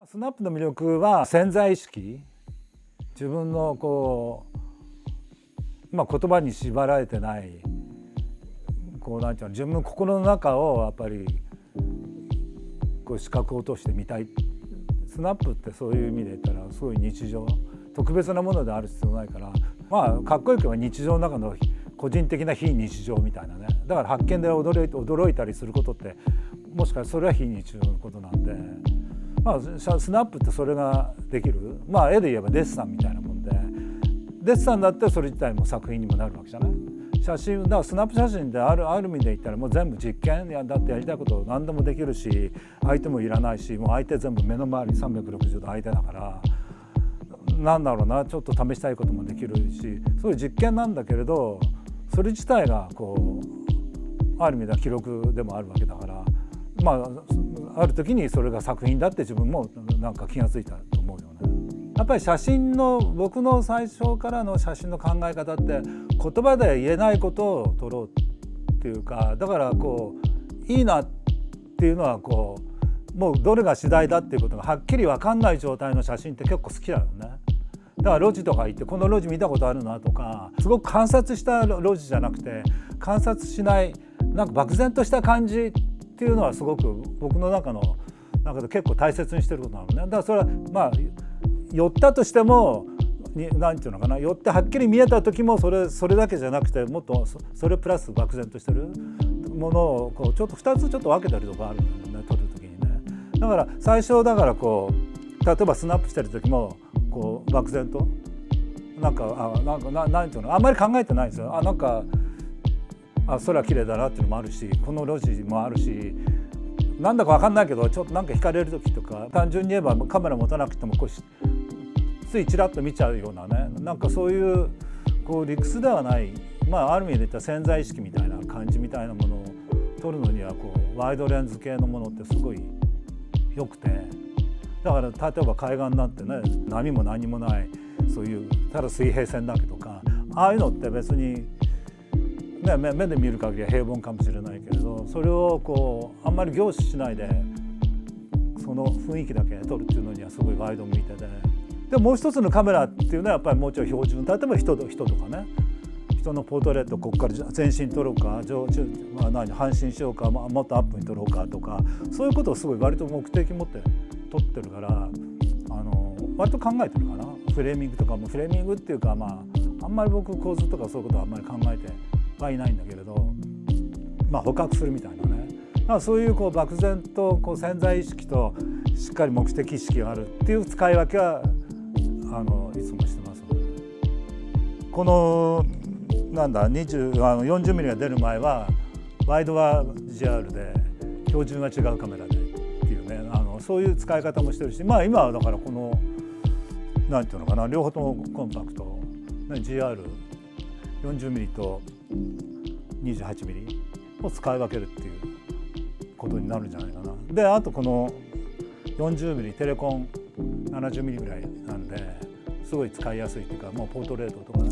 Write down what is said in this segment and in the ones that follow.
スナップの魅力は潜在意識、自分の言葉に縛られてないなんていうの、自分の心の中をやっぱり視覚を通して見たい。スナップってそういう意味で言ったらすごい日常、特別なものである必要ないから、かっこよくは日常の中の個人的な非日常みたいなね。だから発見で驚いたりすることってもしかしたらそれは非日常のことなんで、スナップってそれができる。絵で言えばデッサンみたいなもんで、デッサンだってそれ自体も作品にもなるわけじゃない。写真だからスナップ写真である意味で言ったらもう全部実験だってやりたいこと何でもできるし、相手もいらないし、もう相手全部目の周り360度相手だから、なんだろうな、ちょっと試したいこともできるし、そういう実験なんだけれど、それ自体がある意味では記録でもあるわけだから、ある時にそれが作品だって自分もなんか気がついたと思うよね。やっぱり写真の僕の最初からの写真の考え方って言葉で言えないことを撮ろうっていうか、だからいいなっていうのはもうどれが次第だっていうことがはっきり分かんない状態の写真って結構好きだよね。だから路地とか行ってこの路地見たことあるなとか、すごく観察した路地じゃなくて観察しないなんか漠然とした感じっていうのはすごく僕の中で結構大切にしてることなのね。だからそれは寄ったとしてもなんていうのかな、寄ってはっきり見えた時もそれだけじゃなくて、もっとそれプラス漠然としてるものをちょっと2つちょっと分けてるところあるんだよね、撮る時にね。だから最初だから例えばスナップしてる時も漠然となんていうの、あんまり考えてないんですよ。空綺麗だなっていうのもあるし、この路地もあるし、なんだか分かんないけどちょっとなんか惹かれる時とか、単純に言えばカメラ持たなくてもついチラッと見ちゃうようなね、なんかそういう理屈ではない、ある意味で言ったら潜在意識みたいな感じみたいなものを撮るのにはワイドレンズ系のものってすごい良くて、だから例えば海岸なんてね、波も何もない、そういうただ水平線だけとか、ああいうのって別に目で見る限りは平凡かもしれないけれど、それをあんまり凝視しないでその雰囲気だけ撮るっていうのにはすごいワイド向いてて、でもう一つのカメラっていうのはやっぱりもうちょい標準、例えば人とかね、人のポートレートここから全身撮ろうか、半身しようか、もっとアップに撮ろうかとか、そういうことをすごい割と目的持って撮ってるから、割と考えてるかな。フレーミングとかもフレーミングっていうか、あんまり僕構図とかそういうことはあんまり考えてはいないんだけれど、捕獲するみたいなね。だからそういう漠然と潜在意識としっかり目的意識があるっていう使い分けはいつもしてます。この40mm が出る前はワイドは GR で標準は違うカメラでっていうね、そういう使い方もしてるし、今はだからなんていうのかな、両方ともコンパクト、GR40mm と 28mm を使い分けるっていうことになるんじゃないかな。であとこの 40mm テレコン 70mm ぐらいなんですごい使いやすいっていうか、もうポートレートとかね、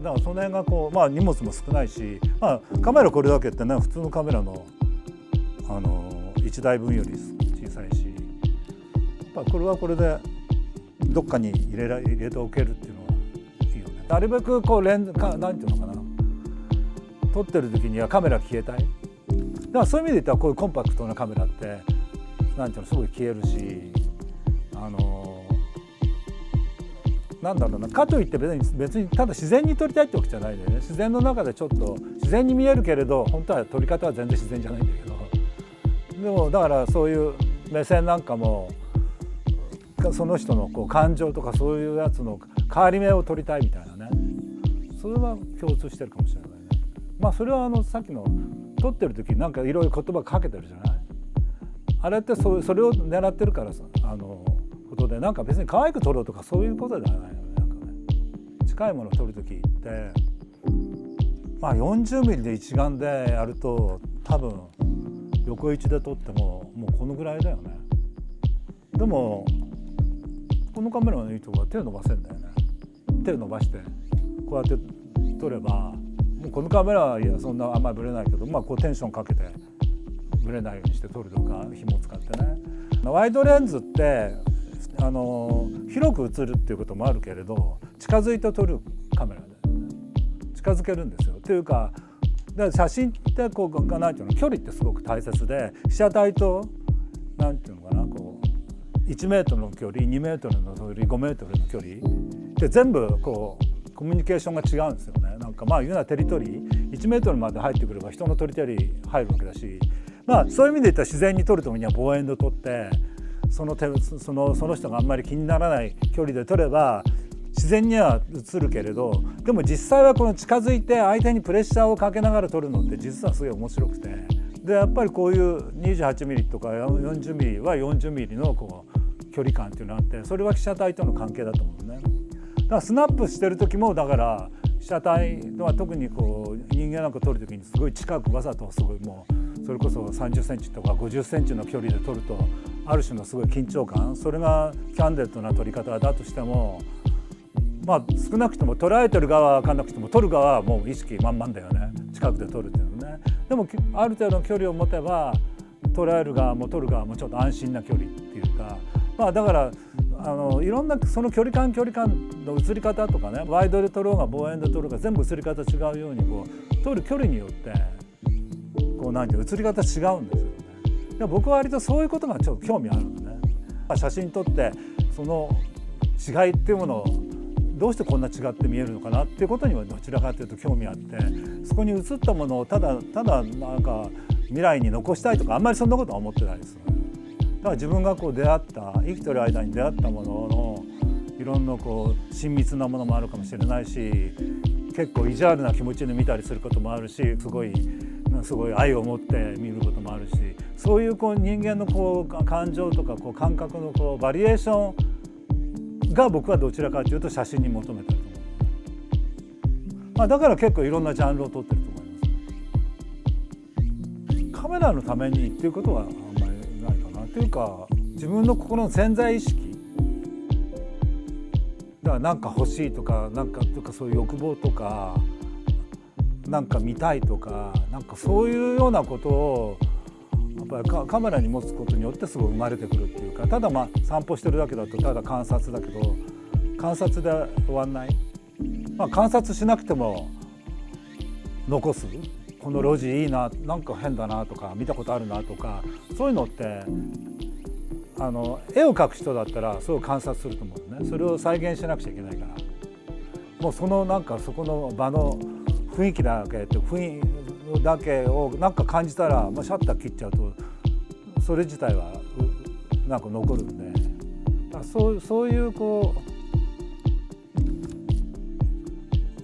だからその辺が荷物も少ないし、カメラこれだけってね、普通のカメラの1台分より小さいし、これはこれでどっかに入れておけるっていうのはいいよね。なるべくレンズなんていうのかな、撮ってる時にはカメラ消えたい。だからそういう意味で言ったらこういうコンパクトなカメラってなんていうの、すごい消えるし、なんだろうな、かといって別にただ自然に撮りたいってわけじゃないんだよね。自然の中でちょっと自然に見えるけれど、本当は撮り方は全然自然じゃないんだけど、でもだからそういう目線なんかもその人の感情とかそういうやつの変わり目を撮りたいみたいなね、それは共通してるかもしれないね。それはさっきの撮ってる時なんかいろいろ言葉かけてるじゃない。あれってそれを狙ってるからさ、ことで、なんか別に可愛く撮ろうとかそういうことではないよね。なんかね、近いものを撮る時って40mm で一眼でやると多分横位置で撮ってもうこのぐらいだよね。でもこのカメラのいいとこは手を伸ばせるんだよね。手を伸ばしてこうやって撮れば、もうこのカメラはいやそんなあんまりブレないけど、テンションかけてぶれないようにして撮るとか、紐を使ってね。ワイドレンズって広く映るっていうこともあるけれど、近づいて撮るカメラで近づけるんですよ。というか、だから写真ってこうなんていうの、距離ってすごく大切で、被写体となんていうのかな、こう1メートルの距離、2メートルの距離、5メートルの距離で全部こうコミュニケーションが違うんですよね。なんかまあ言うならテリトリー1メートルまで入ってくれば人のテリトリー入るわけだし、まあそういう意味で言ったら自然に撮るためには望遠で撮って、その人があんまり気にならない距離で撮れば自然には映るけれど、でも実際はこの近づいて相手にプレッシャーをかけながら撮るのって実はすごい面白くて、でやっぱりこういう28ミリとか40ミリは40ミリのこう距離感っていうのがあって、それは被写体との関係だと思うね。だからスナップしてる時も、だから被写体は特にこう人間なんか撮る時にすごい近くわざとすごいもうそれこそ30センチとか50センチの距離で撮るとある種のすごい緊張感、それがキャンデルドな撮り方だとしても、まあ少なくとも捉えてる側は分かんなくても撮る側はもう意識満々だよね、近くで撮るっていうのね。でもある程度の距離を持てば捉える側も撮る側もちょっと安心な距離っていうか、まあだからいろんなその距離感の映り方とかね、ワイドで撮ろうが望遠で撮ろうが全部映り方違うように、こう撮る距離によってこう映り方違うんですよね。で僕は割とそういうことがちょっと興味あるのね。写真撮ってその違いっていうものをどうしてこんな違って見えるのかなっていうことにはどちらかというと興味あって、そこに映ったものをただなんか未来に残したいとかあんまりそんなことは思ってないですよね。だから自分がこう生きてる間に出会ったもののいろんなこう親密なものもあるかもしれないし、結構意地悪な気持ちで見たりすることもあるし、すごい愛を持って見ることもあるし、そういうこう人間のこう感情とかこう感覚のこうバリエーションが僕はどちらかというと写真に求めてると思う。まあ、だから結構いろんなジャンルを撮ってると思います。カメラのためにっていうことはあんまりないかな。というか自分の心の潜在意識だから、なんか欲しいとかなんかとかそういう欲望とかなんか見たいとかなんかそういうようなことをやっぱりカメラに持つことによってすごい生まれてくるっていうか、ただまあ散歩してるだけだとただ観察だけど、観察で終わんない、まあ、観察しなくても残す、この路地いいな、なんか変だなとか見たことあるなとか、そういうのって絵を描く人だったらそう観察すると思うね。それを再現しなくちゃいけないから、もうそのなんかそこの場の雰囲気だけをなんか感じたら、まあ、シャッター切っちゃうとそれ自体はなんか残るんで、そういうこう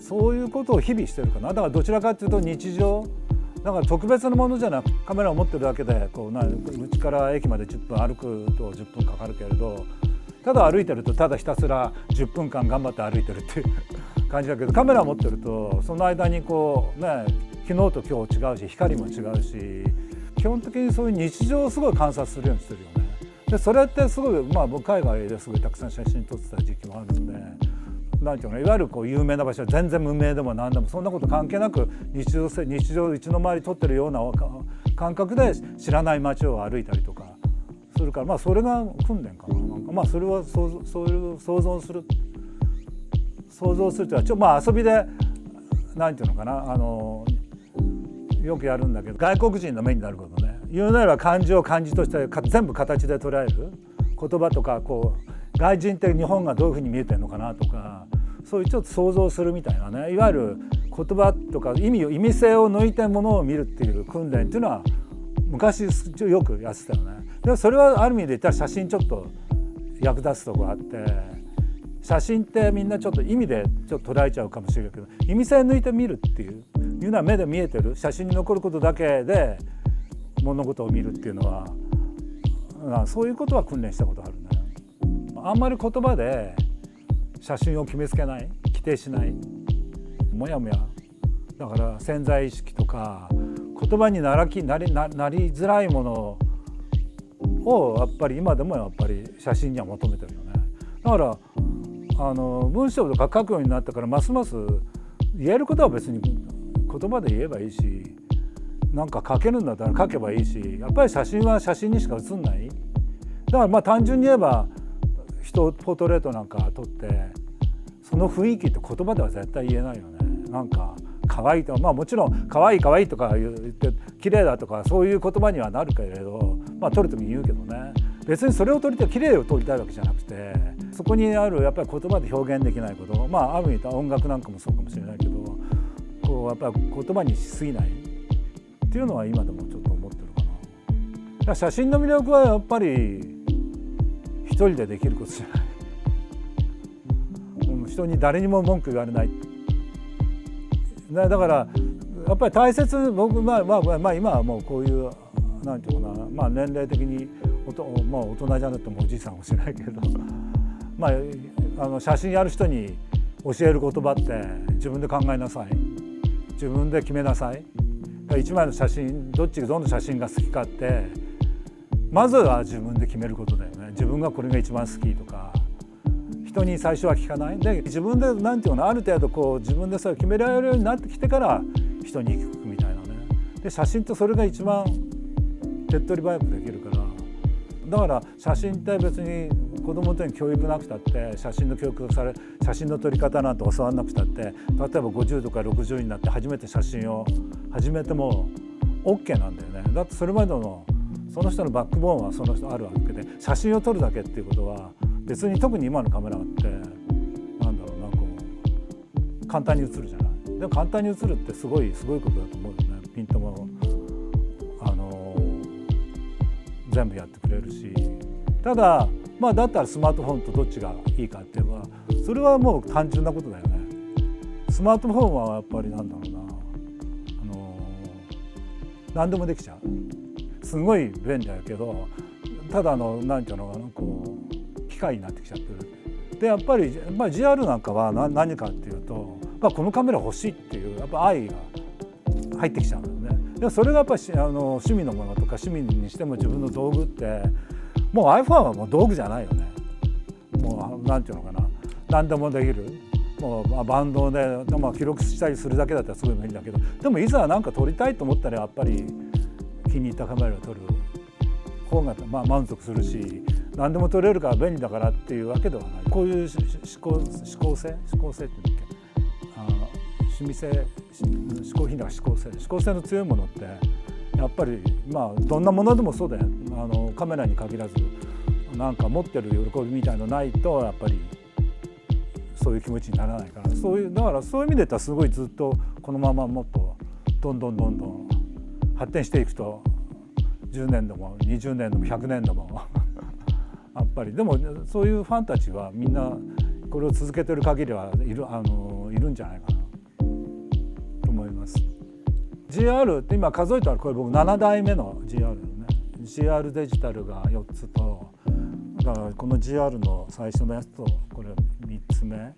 そういうことを日々してるかな。だからどちらかというと日常だから特別なものじゃなく、カメラを持ってるだけでこううちから駅まで10分歩くと10分かかるけれど、ただ歩いてるとただひたすら10分間頑張って歩いてるっていう感じだけど、カメラを持ってるとその間にこうね、昨日と今日違うし光も違うし、基本的にそういう日常をすごい観察するようにしてるよね。でそれってすごい、まあ僕海外ですごいたくさん写真撮ってた時期もあるので、なんていうの、いわゆるこう有名な場所は全然無名でも何でもそんなこと関係なく日常うちの周り撮ってるような感覚で知らない街を歩いたりとかするから、まあそれが訓練かな。なんかまあそれはそういう想像するというのはまあ遊びでなんていうのかな、よくやるんだけど、外国人の目になることね、言うなれば漢字を漢字として全部形で捉える言葉とか、こう外人って日本がどういうふうに見えてるのかなとか、そういうちょっと想像するみたいなね、いわゆる言葉とか意味性を抜いてものを見るっていう訓練っていうのは昔よくやってたよね。でそれはある意味で言ったら写真ちょっと役立つとこがあって、写真ってみんなちょっと意味でちょっと捉えちゃうかもしれないけど、意味性抜いて見るっていうのは目で見えてる写真に残ることだけで物事を見るっていうのは、そういうことは訓練したことあるね。あんまり言葉で写真を決めつけない、規定しない、もやもやだから潜在意識とか言葉になりづらいものをやっぱり今でもやっぱり写真には求めてるよね。だから文章とか書くようになったからますます言えることは別に言葉で言えばいいし、なんか描けるんだったら描けばいいし、やっぱり写真は写真にしか写んない。だからまあ単純に言えば人ポートレートなんか撮ってその雰囲気って言葉では絶対言えないよね。なんか可愛いと、まあもちろん可愛い可愛いとか言って綺麗だとかそういう言葉にはなるけれど、まあ撮る時に言うけどね、別にそれを撮りたい綺麗を撮りたいわけじゃなくて、そこにあるやっぱり言葉で表現できないこと、まあある意味音楽なんかもそうかもしれないけど、こうやっぱり言葉にしすぎないっていうのは今でもちょっと思ってるかな。だから写真の魅力はやっぱり一人でできることじゃない。人に誰にも文句言われない。だからやっぱり大切、僕まあ今はもうこういうなんていうかな、まあ年齢的にまあ大人じゃなくてもおじいさんかもしれないけど、まあ写真やる人に教える言葉って自分で考えなさい、自分で決めなさい。一枚の写真どの写真が好きかってまずは自分で決めることだよね。自分がこれが一番好きとか人に最初は聞かないで、自分でなんていうのある程度こう自分でそれ決められるようになってきてから人に聞くみたいなね。で写真ってそれが一番手っ取り早くできるから、だから写真って別に子供の時に教育なくたって写真の教育され写真の撮り方なんて教わんなくたって、例えば50とか60になって初めて写真を始めても OK なんだよね。だってそれまでのその人のバックボーンはその人あるわけで、写真を撮るだけっていうことは別に特に今のカメラってなんだろうな、こう簡単に写るじゃない。でも簡単に写るってすごいことだと思うよね。ピントも全部やってくれるし、ただまあだったらスマートフォンとどっちがいいかって言えばそれはもう単純なことだよね。スマートフォンはやっぱりなんだろうな、何でもできちゃう、すごい便利だけど、ただなんていうのかな、こう機械になってきちゃってる。でやっぱり、GR なんかは何かっていうと、このカメラ欲しいっていうやっぱ愛が入ってきちゃうんだよね。でそれがやっぱり趣味のものとか趣味にしても自分の道具ってもう iPhone はもう道具じゃないよね。もうなんていうのかな、何でもできる。もうバンドで、記録したりするだけだったらすごい便利だけど、でもいざなんか撮りたいと思ったらやっぱり気に入ったカメラを撮る方が満足するし、何でも撮れるから便利だからっていうわけではない。こういう思考性って言うんだっけ、趣味性、嗜好品だから思考性の強いものってやっぱりどんなものでもそうだよ。カメラに限らずなんか持ってる喜びみたいのないとやっぱりそういう気持ちにならないから、だからそういう意味で言ったらすごいずっとこのままもっとどんどん発展していくと10年でも20年でも100年でもやっぱりでもそういうファンたちはみんなこれを続けてる限りはいるんじゃないかなと思います。GR って今数えたらこれ僕7代目の GR ね。GR デジタルが4つと、だからこの GR の最初のやつとこれ3つ目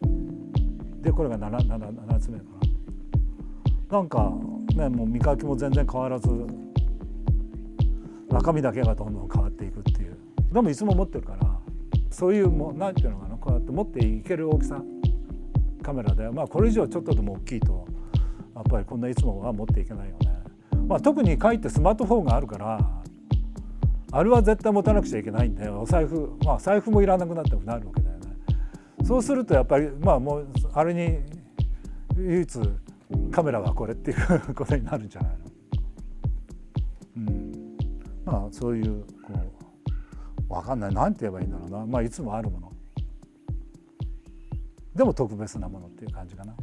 で、これが 7つ目かな。なんかね、もう見かけも全然変わらず中身だけがどんどん変わっていくっていう。でもいつも持ってるから、そういうもうなんていうのかな、こうやって持っていける大きさカメラで、これ以上ちょっとでも大きいとやっぱりこんないつもは持っていけないよね。特にかえってスマートフォンがあるから、あれは絶対持たなくちゃいけないんだよ。財布もいらなくなってもなるわけだよね。そうするとやっぱりもうあれに唯一カメラはこれっていうことになるんじゃないの。そういう分かんない、なんて言えばいいんだろうな、いつもあるものでも特別なものっていう感じかな。